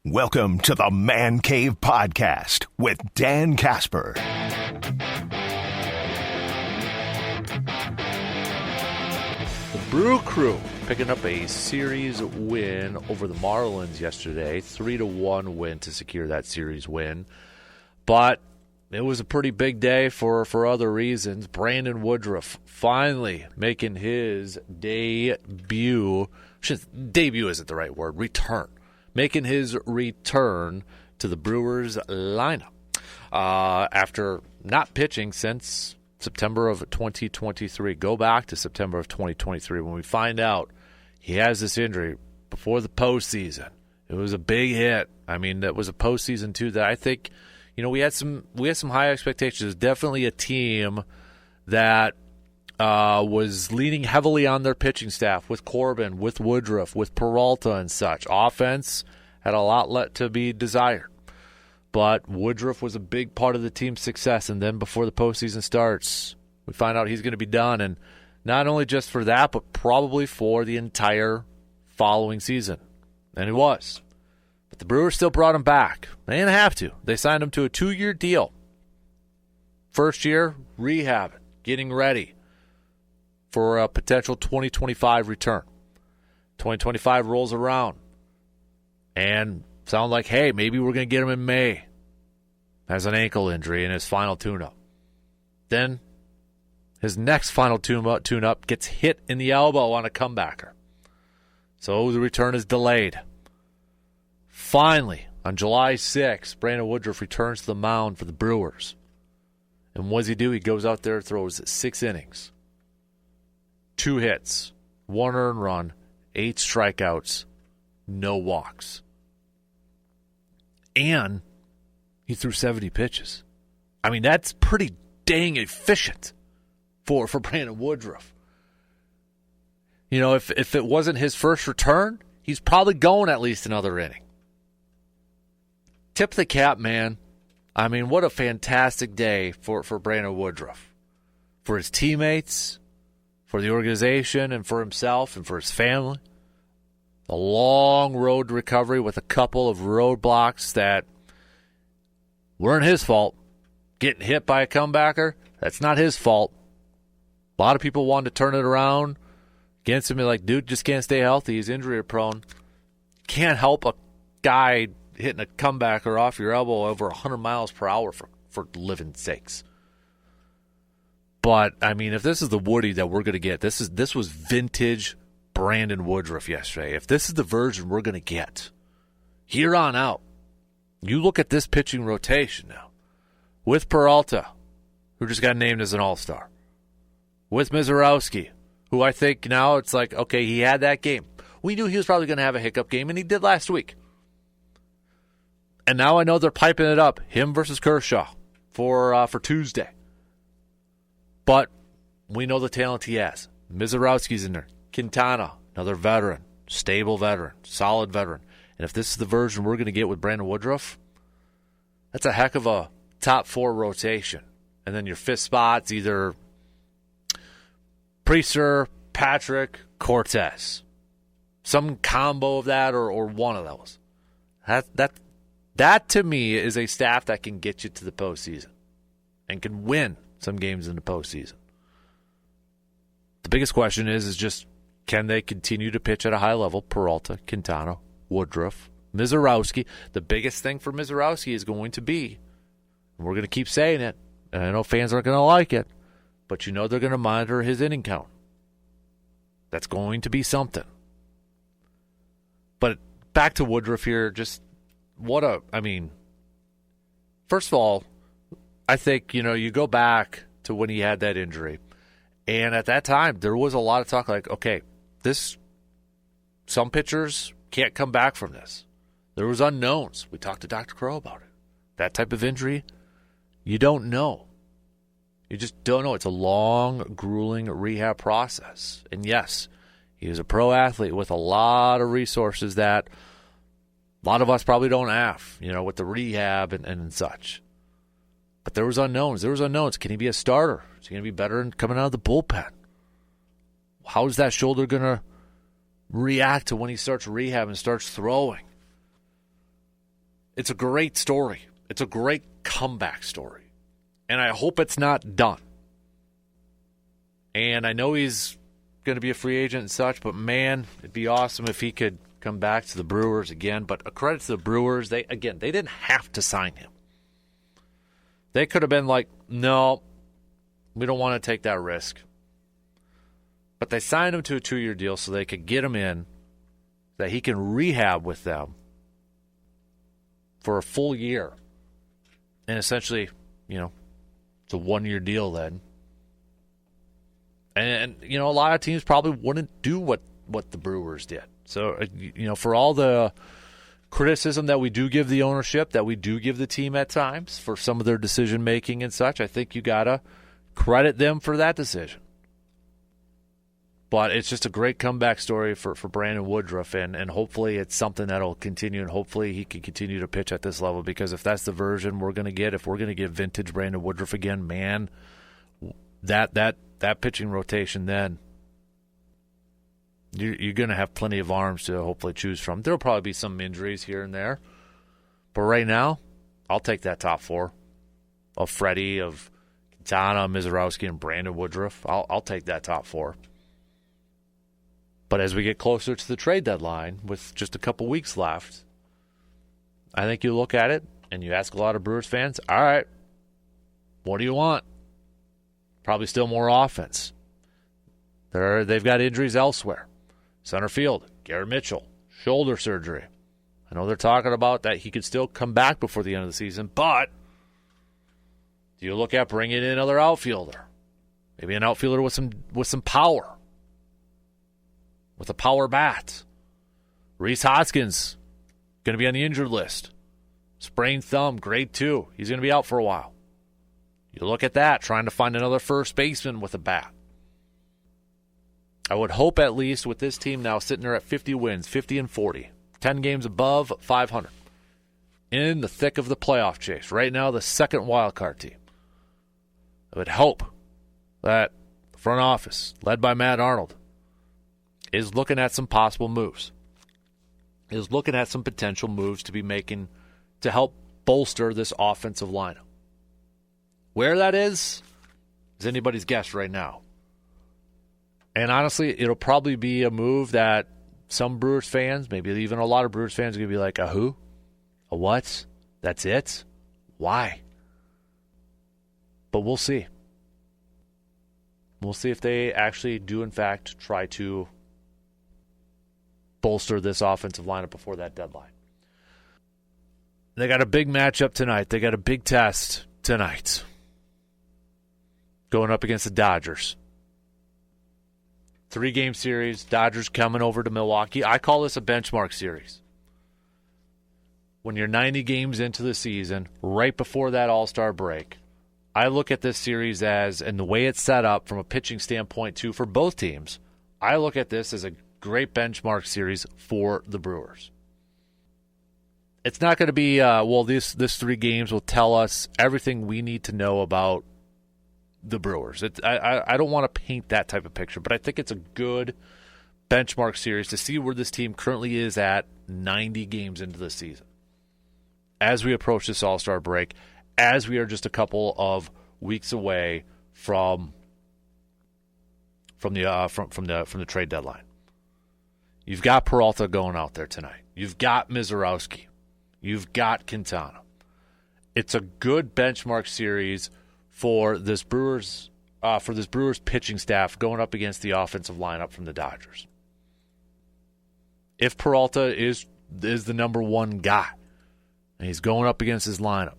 Welcome to the Man Cave Podcast with Dan Casper. The Brew Crew picking up a series win over the Marlins yesterday. 3-1 win to secure that series win. But it was a pretty big day for other reasons. Brandon Woodruff finally making his debut. Debut isn't the right word. Return. Making his return to the Brewers lineup after not pitching since September of 2023. Go back to September of 2023 when we find out he has this injury before the postseason. It was a big hit. I mean, that was a postseason too that I think, we had some high expectations. It was definitely a team that was leaning heavily on their pitching staff with Corbin, with Woodruff, with Peralta and such. Offense had a lot to be desired. But Woodruff was a big part of the team's success. And then before the postseason starts, we find out he's going to be done. And not only just for that, but probably for the entire following season. And he was. But the Brewers still brought him back. They didn't have to. They signed him to a 2-year deal. First year, rehabbing, getting ready for a potential 2025 return. 2025 rolls around and sound like, hey, maybe we're going to get him in May. Has an ankle injury in his final tune-up. Then his next final tune-up gets hit in the elbow on a comebacker. So the return is delayed. Finally, on July 6th, Brandon Woodruff returns to the mound for the Brewers. And what does he do? He goes out there, throws 6 innings. 2 hits, 1 earned run, 8 strikeouts, no walks. And he threw 70 pitches. I mean, that's pretty dang efficient for Brandon Woodruff. If it wasn't his first return, he's probably going at least another inning. Tip the cap, man. I mean, what a fantastic day for Brandon Woodruff. For his teammates, for the organization, and for himself, and for his family. A long road to recovery with a couple of roadblocks that weren't his fault. Getting hit by a comebacker, that's not his fault. A lot of people wanted to turn it around against him. Like, dude, just can't stay healthy. He's injury prone. Can't help a guy hitting a comebacker off your elbow over 100 miles per hour for living sakes. But, I mean, if this is the Woody that we're going to get, this was vintage Brandon Woodruff yesterday. If this is the version we're going to get, here on out, you look at this pitching rotation now. With Peralta, who just got named as an all-star. With Mizorowski, who I think now it's like, okay, he had that game. We knew he was probably going to have a hiccup game, and he did last week. And now I know they're piping it up, him versus Kershaw for Tuesday. But we know the talent he has. Mizorowski's in there. Quintana, another veteran, stable veteran, solid veteran. And if this is the version we're going to get with Brandon Woodruff, that's a heck of a top 4 rotation. And then your 5th spot's either Priester, Patrick, Cortez. Some combo of that or one of those. That to me is a staff that can get you to the postseason and can win some games in the postseason. The biggest question is just, can they continue to pitch at a high level? Peralta, Quintana, Woodruff, Mizorowski. The biggest thing for Mizorowski is going to be, and we're going to keep saying it, and I know fans aren't going to like it, but they're going to monitor his inning count. That's going to be something. But back to Woodruff here, just first of all, I think, you go back to when he had that injury. And at that time, there was a lot of talk like, okay, some pitchers can't come back from this. There was unknowns. We talked to Dr. Crow about it. That type of injury, you don't know. You just don't know. It's a long, grueling rehab process. And yes, he was a pro athlete with a lot of resources that a lot of us probably don't have, with the rehab and such. But there was unknowns. Can he be a starter? Is he going to be better in coming out of the bullpen? How is that shoulder going to react to when he starts rehab and starts throwing? It's a great story. It's a great comeback story. And I hope it's not done. And I know he's going to be a free agent and such, but man, it'd be awesome if he could come back to the Brewers again. But a credit to the Brewers, they didn't have to sign him. They could have been like, no, we don't want to take that risk. But they signed him to a 2-year deal so they could get him in, that he can rehab with them for a full year. And essentially, it's a 1-year deal then. And a lot of teams probably wouldn't do what the Brewers did. So, for all the criticism that we do give the ownership, that we do give the team at times for some of their decision-making and such, I think you got to credit them for that decision. But it's just a great comeback story for Brandon Woodruff, and hopefully it's something that'll continue, and hopefully he can continue to pitch at this level, because if that's the version we're going to get, if we're going to get vintage Brandon Woodruff again, man, that pitching rotation then, you're going to have plenty of arms to hopefully choose from. There'll probably be some injuries here and there, but right now, I'll take that top 4 of Freddie, of Quintana, Mizorowski, and Brandon Woodruff. I'll take that top 4. But as we get closer to the trade deadline, with just a couple weeks left, I think you look at it and you ask a lot of Brewers fans, all right, what do you want? Probably still more offense. They've got injuries elsewhere. Center field, Garrett Mitchell, shoulder surgery. I know they're talking about that he could still come back before the end of the season, but do you look at bringing in another outfielder? Maybe an outfielder with some power. With a power bat. Rhys Hoskins, going to be on the injured list. Sprained thumb, grade 2. He's going to be out for a while. You look at that, trying to find another first baseman with a bat. I would hope at least with this team now sitting there at 50 wins, 50 and 40, 10 games above 500, in the thick of the playoff chase. Right now, the second wild card team. I would hope that the front office, led by Matt Arnold, is looking at some possible moves, is looking at some potential moves to be making to help bolster this offensive lineup. Where that is anybody's guess right now. And honestly, it'll probably be a move that some Brewers fans, maybe even a lot of Brewers fans, are going to be like, a who? A what? That's it? Why? But we'll see. We'll see if they actually do, in fact, try to bolster this offensive lineup before that deadline. They got a big matchup tonight. They got a big test tonight. Going up against the Dodgers. 3-game series. Dodgers coming over to Milwaukee. I call this a benchmark series. When you're 90 games into the season, right before that All-Star break, I look at this series as, and the way it's set up from a pitching standpoint too for both teams, I look at this as a great benchmark series for the Brewers. It's not going to be, this 3 games will tell us everything we need to know about the Brewers. I don't want to paint that type of picture, but I think it's a good benchmark series to see where this team currently is at 90 games into the season. As we approach this All-Star break, as we are just a couple of weeks away from the trade deadline. You've got Peralta going out there tonight. You've got Mizorowski. You've got Quintana. It's a good benchmark series for this Brewers pitching staff going up against the offensive lineup from the Dodgers. If Peralta is the number 1 guy and he's going up against his lineup,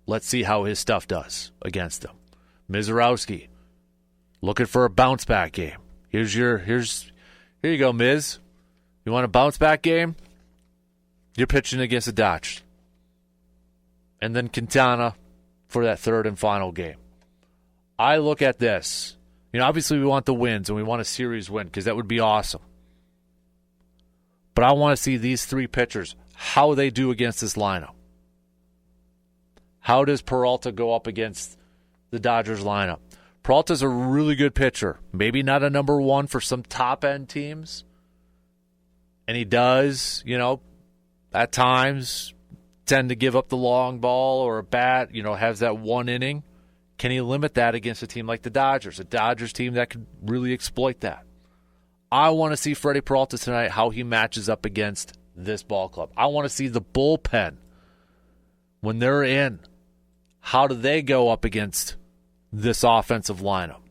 let's see how his stuff does against them. Mizorowski, looking for a bounce back game. Here you go, Miz. You want a bounce-back game? You're pitching against the Dodgers. And then Quintana for that third and final game. I look at this. Obviously we want the wins and we want a series win because that would be awesome. But I want to see these 3 pitchers, how they do against this lineup. How does Peralta go up against the Dodgers lineup? Peralta's a really good pitcher. Maybe not a number 1 for some top-end teams. And he does, at times tend to give up the long ball or a bat, has that one inning. Can he limit that against a team like the Dodgers, a Dodgers team that could really exploit that? I want to see Freddie Peralta tonight, how he matches up against this ball club. I want to see the bullpen when they're in. How do they go up against this offensive lineup?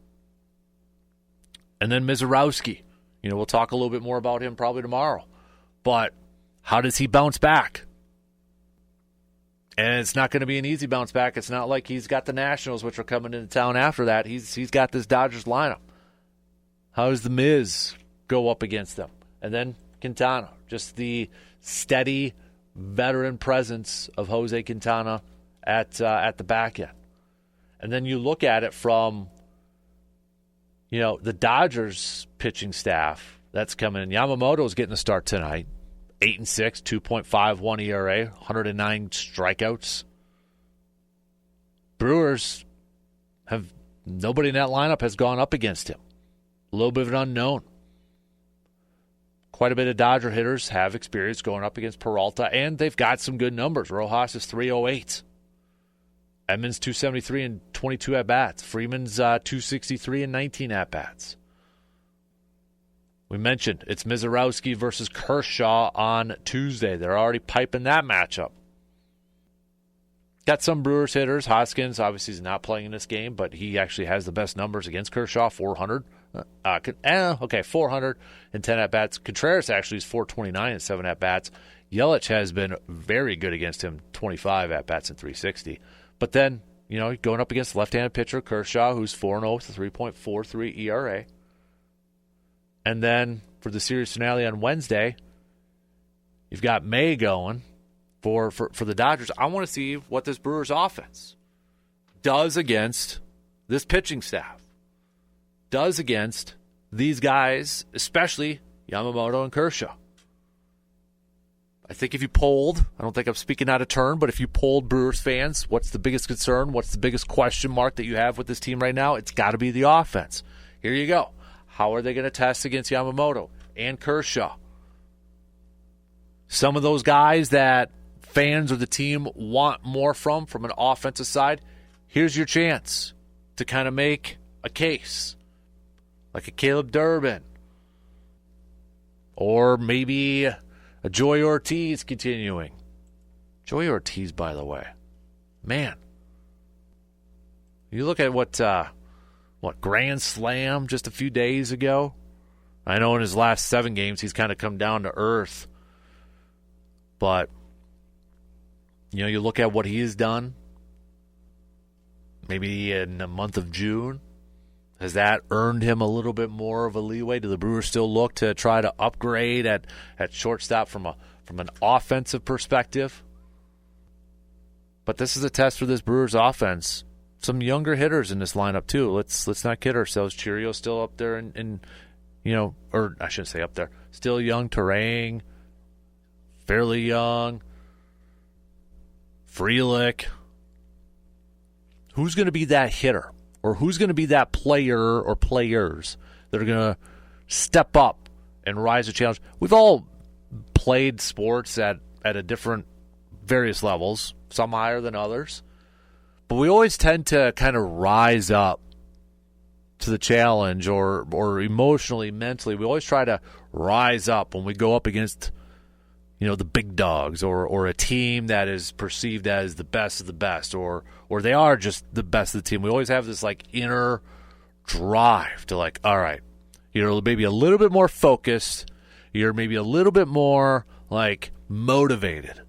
And then Mizorowski. We'll talk a little bit more about him probably tomorrow. But how does he bounce back? And it's not going to be an easy bounce back. It's not like he's got the Nationals, which are coming into town after that. He's got this Dodgers lineup. How does the Miz go up against them? And then Quintana, just the steady veteran presence of Jose Quintana at the back end. And then you look at it from, the Dodgers pitching staff that's coming in. Yamamoto's getting the start tonight. 8-6, 2.51 ERA, 109 strikeouts. Brewers nobody in that lineup has gone up against him. A little bit of an unknown. Quite a bit of Dodger hitters have experience going up against Peralta, and they've got some good numbers. Rojas is 308. Edmonds 273 and 22 at-bats. Freeman's 263 and 19 at-bats. We mentioned it's Mizorowski versus Kershaw on Tuesday. They're already piping that matchup. Got some Brewers hitters. Hoskins obviously is not playing in this game, but he actually has the best numbers against Kershaw, 400. 400 and 10 at-bats. Contreras actually is 429 and 7 at-bats. Yelich has been very good against him, 25 at-bats and 360. But then, going up against the left-handed pitcher, Kershaw, who's 4-0 with a 3.43 ERA. And then for the series finale on Wednesday, you've got May going for the Dodgers. I want to see what this Brewers offense does against this pitching staff, does against these guys, especially Yamamoto and Kershaw. I think if you polled, I don't think I'm speaking out of turn, but if you polled Brewers fans, what's the biggest concern, what's the biggest question mark that you have with this team right now? It's got to be the offense. Here you go. How are they going to test against Yamamoto and Kershaw? Some of those guys that fans or the team want more from an offensive side, here's your chance to kind of make a case. Like a Caleb Durbin. Or maybe a Joey Ortiz continuing. Joey Ortiz, by the way. Man. You look at what Grand Slam just a few days ago. I know in his last 7 games he's kind of come down to earth. But, you look at what he has done. Maybe in the month of June. Has that earned him a little bit more of a leeway? Do the Brewers still look to try to upgrade at shortstop from an offensive perspective? But this is a test for this Brewers offense. Some younger hitters in this lineup too. Let's not kid ourselves. Chirio's still up there, or I shouldn't say up there. Still young. Terang, fairly young. Frelick. Who's going to be that hitter? Or who's going to be that player or players that are going to step up and rise to challenge? We've all played sports at a different, various levels, some higher than others. But we always tend to kind of rise up to the challenge or emotionally, mentally. We always try to rise up when we go up against, the big dogs or a team that is perceived as the best of the best or they are just the best of the team. We always have this inner drive to all right, you're maybe a little bit more focused. You're maybe a little bit more motivated.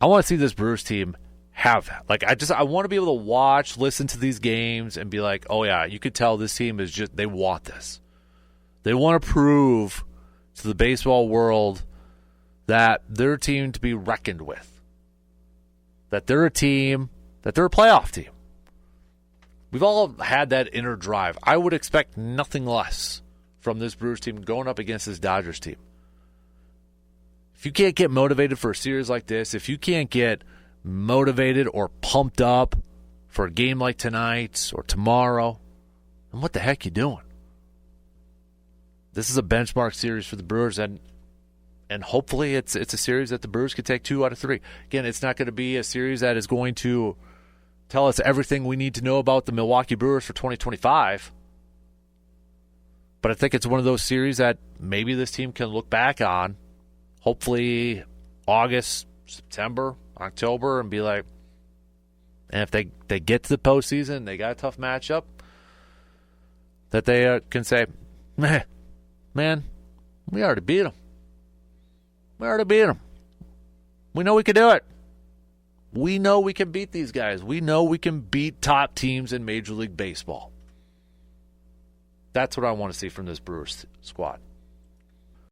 I want to see this Brewers team have that. I want to be able to watch, listen to these games and be like, oh yeah, you could tell this team is they want this. They want to prove to the baseball world that they're a team to be reckoned with. That they're a team, that they're a playoff team. We've all had that inner drive. I would expect nothing less from this Brewers team going up against this Dodgers team. If you can't get motivated for a series like this, if you can't get motivated or pumped up for a game like tonight or tomorrow, then what the heck you doing? This is a benchmark series for the Brewers, and And hopefully it's a series that the Brewers could take 2 out of 3. Again, it's not going to be a series that is going to tell us everything we need to know about the Milwaukee Brewers for 2025. But I think it's one of those series that maybe this team can look back on, hopefully August, September, October, and be like, and if they get to the postseason, they got a tough matchup, that they can say, man, we already beat them. We already beat them. We know we can do it. We know we can beat these guys. We know we can beat top teams in Major League Baseball. That's what I want to see from this Brewers squad.